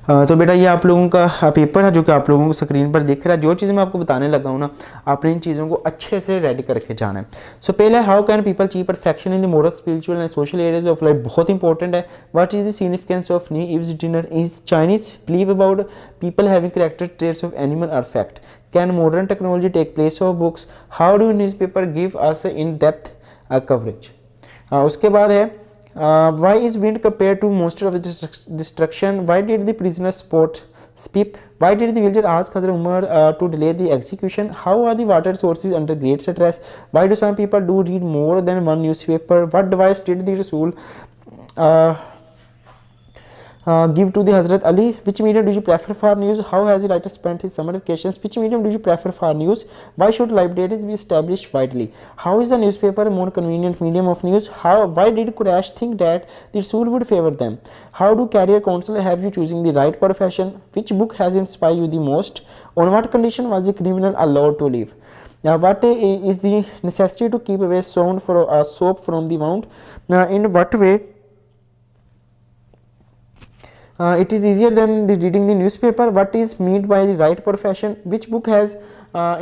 तो बेटा ये आप लोगों का पेपर है जो कि आप लोगों को स्क्रीन पर दिख रहा है। जो चीज़ मैं आपको बताने लगा हूँ ना, आपने इन चीज़ों को अच्छे से रेडी करके जाना है। सो पहले, how can people achieve perfection in the moral, spiritual and social areas of life, बहुत इंपॉर्टेंट है। What is the significance of new eve's dinner, is Chinese believe about people having character traits of animal are fact, can modern technology take place of books, how do newspaper give us in depth coverage. उसके बाद है why is wind compared to monster of destruction, why did the prisoner speak, why did the villager ask Hazrat Umar to delay the execution, how are the water sources under great stress, why do some people do read more than one newspaper, what advice did the Rasul give to the Hazrat Ali, which medium do you prefer for news, how has the writer spent his summer vacations, which medium do you prefer for news, why should libraries be established widely, how is the newspaper a more convenient medium of news, why did Quraysh think that the Rasul would favor them, how do career counselor have you choosing the right profession, which book has inspired you the most, on what condition was the criminal allowed to live. Now, what is the necessity to keep away soap from the wound, in what way it is easier than reading the newspaper, what is meant by the right profession, which book has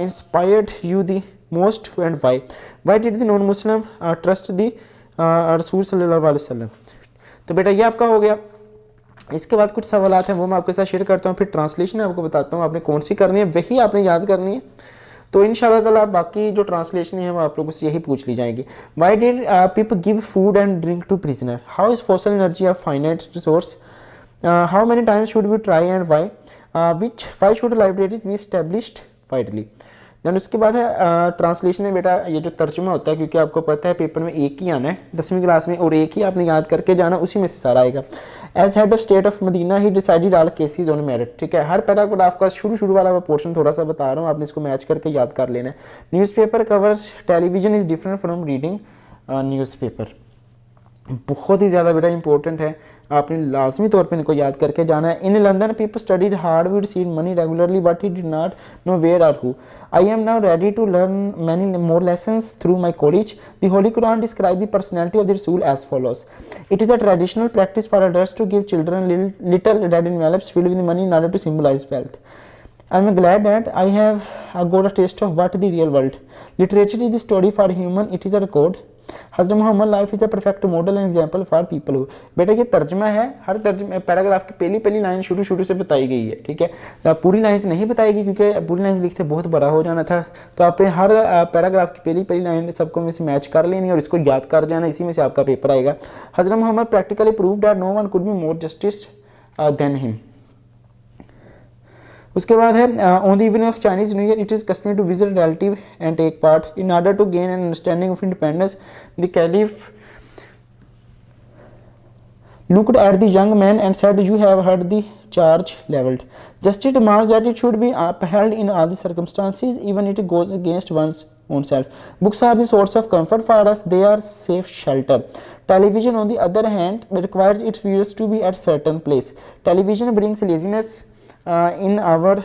inspired you the most and why did the non-Muslim trust the रसूल सल्लल्लाहु अलैहि वसल्लम। तो बेटा ये आपका हो गया। इसके बाद कुछ सवालात हैं वो मैं आपके साथ शेयर करता हूँ, फिर ट्रांसलेशन आपको बताता हूँ आपने कौन सी करनी है, वही आपने याद करनी है। तो इंशाल्लाह ताला बाकी जो ट्रांसलेशन है वो आप लोगों से यही पूछ ली जाएगी। Why did people give food and drink to prisoner, how is fossil energy of finite resource, how many times should we try and why, why should libraries be established widely। Then उसके बाद है translation में बेटा ये जो तर्जुमा होता है, क्योंकि आपको पता है पेपर में एक ही आना है 10वीं क्लास में और एक ही आपने याद करके जाना, उसी में से सारा आएगा। As head of state of Medina he decided all cases on merit. ठीक है, हर पैराग्राफ का शुरू वाला मैं पोर्शन थोड़ा सा बता रहा हूँ, आपने इसको मैच करके याद कर लेना है। Newspaper covers television is different from reading newspaper, बहुत ही ज़्यादा बेटा इंपॉर्टेंट है, आपने लाजमी तौर पे इनको याद करके जाना है। In London people studied hard, we receive money regularly but he did not know where are who, I am now ready to learn many more lessons through my college. The holy Quran describe the personality of the Rasul as follows, it is a traditional practice for adults to give children little red envelopes filled with money in order to symbolize wealth. I am glad that I have got a taste of what the real world. Literature is the story for human, it is a record. Hazrat Mohammad life is a perfect model and example for people who. बेटा ये तर्जमा है, हर तर्जमे paragraph की पहली line शुरू से बताई गई है। ठीक है, तो पूरी लाइन्स नहीं बताएगी क्योंकि पूरी लाइन्स लिखते बहुत बड़ा हो जाना था, तो आपने हर पैराग्राफ की पहली लाइन सबको में से मैच कर लेनी और इसको याद कर जाना, इसी में से आपका पेपर आएगा। Hazrat Mohammad practically proved that no one could be more justice than him. उसके बाद है on the evening of Chinese New Year it is customary to visit relative and take part in order to gain an understanding of independence. The caliph looked at the young man and said, you have heard the charge leveled. Justice demands that it should be upheld in all the circumstances, even if it goes against one's own self. Books are the source of comfort for us, they are safe shelter. Television on the other hand requires its viewers to be at certain place. Television brings laziness in our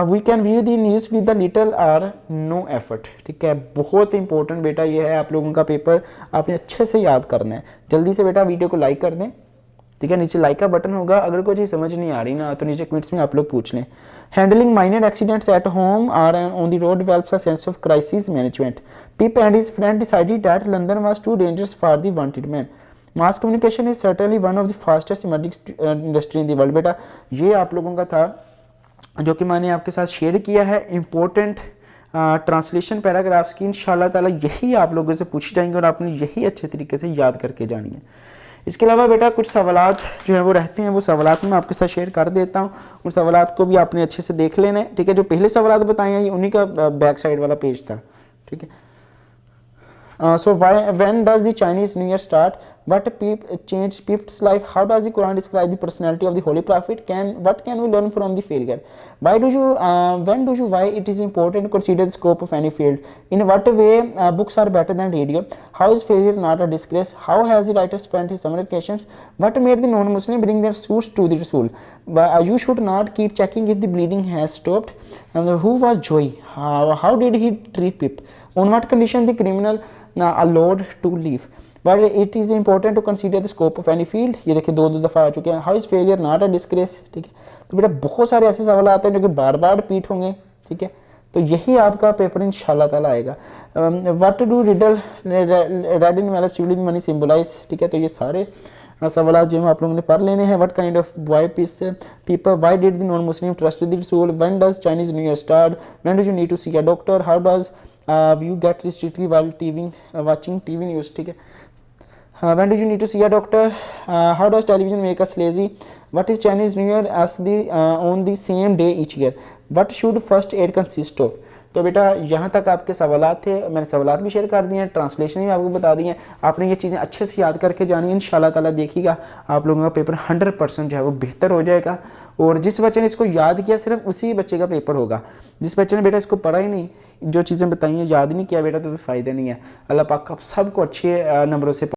we can view the news with a little or no effort। ठीक है, बहुत important बेटा ये है, आप लोगों का paper आपने अच्छे से याद करना है। जल्दी से बेटा वीडियो को लाइक कर दें। ठीक है, नीचे लाइक का बटन होगा, अगर कोई चीज़ समझ नहीं आ रही ना तो नीचे कमेंट्स में आप लोग पूछ लें। Handling minor accidents at home और on the road develops a sense of crisis management. Pip and his friend decided that London was too dangerous for the wanted man. Mass communication is certainly one of the fastest emerging industry in the world. बेटा ये आप लोगों का था जो कि मैंने आपके साथ शेयर किया है इंपॉर्टेंट ट्रांसलेशन पैराग्राफ्स की। इंशाल्लाह ताला यही आप लोगों से पूछी जाएंगे और आपने यही अच्छे तरीके से याद करके जानी है। इसके अलावा बेटा कुछ सवालात जो है वो रहते हैं, वो सवालात मैं आपके साथ शेयर कर देता हूँ, उन सवालात को भी आपने अच्छे से देख लेना है। ठीक है, जो पहले सवालात बताए हैं ये उन्हीं का बैक साइड वाला पेज था। ठीक है, so when does the Chinese New Year start? What changed people's life? How does the Quran describe the personality of the Holy Prophet? What can we learn from the failure? Why it is important to consider the scope of any field? In what way books are better than radio? How is failure not a disgrace? How has the writer spent his summer vacations? What made the non-Muslim bring their suits to the Rasul? You should not keep checking if the bleeding has stopped. And who was Joy? How did he treat Pip? On what condition the criminal allowed to leave? But it is important to consider the scope of any field. ये देखिए दो दफ़ा आ चुके हैं। How is failure not a disgrace, ठीक है। तो बेटा बहुत सारे ऐसे सवाल आते हैं जो कि बार बार रिपीट होंगे, ठीक है। तो यही आपका पेपर इंशाल्लाह ताला आएगा। व्हाट डू रिडल रेड इन मतलब शिवलिंग मनी सिंबलाइज, ठीक है। तो ये सारे सवाल जो आप लोगों ने पढ़ लेने हैं। What kind of why peace people, why did the non Muslim trust the soul, when does Chinese New Year start, when do you need to see a doctor, how does you get restrictly while watching TV news, ठीक है। When do you need to see a doctor? How does television make us lazy? What is Chinese New Year as on the same day each year? What should first aid consist of? तो बेटा यहाँ तक आपके सवालात थे, मैंने सवालात भी शेयर कर दिए हैं, ट्रांसलेशन भी आपको बता दी है। आपने ये चीज़ें अच्छे से याद करके जानी है। इंशाल्लाह ताला देखिएगा आप लोगों का पेपर 100% जो है वो बेहतर हो जाएगा। और जिस बच्चे ने इसको याद किया सिर्फ उसी बच्चे का पेपर होगा। जिस बच्चे ने बेटा इसको पढ़ा ही नहीं, जो चीज़ें बताई हैं याद नहीं किया बेटा, तो फ़ायदा नहीं है। अल्लाह पाक आप सबको अच्छे नंबरों से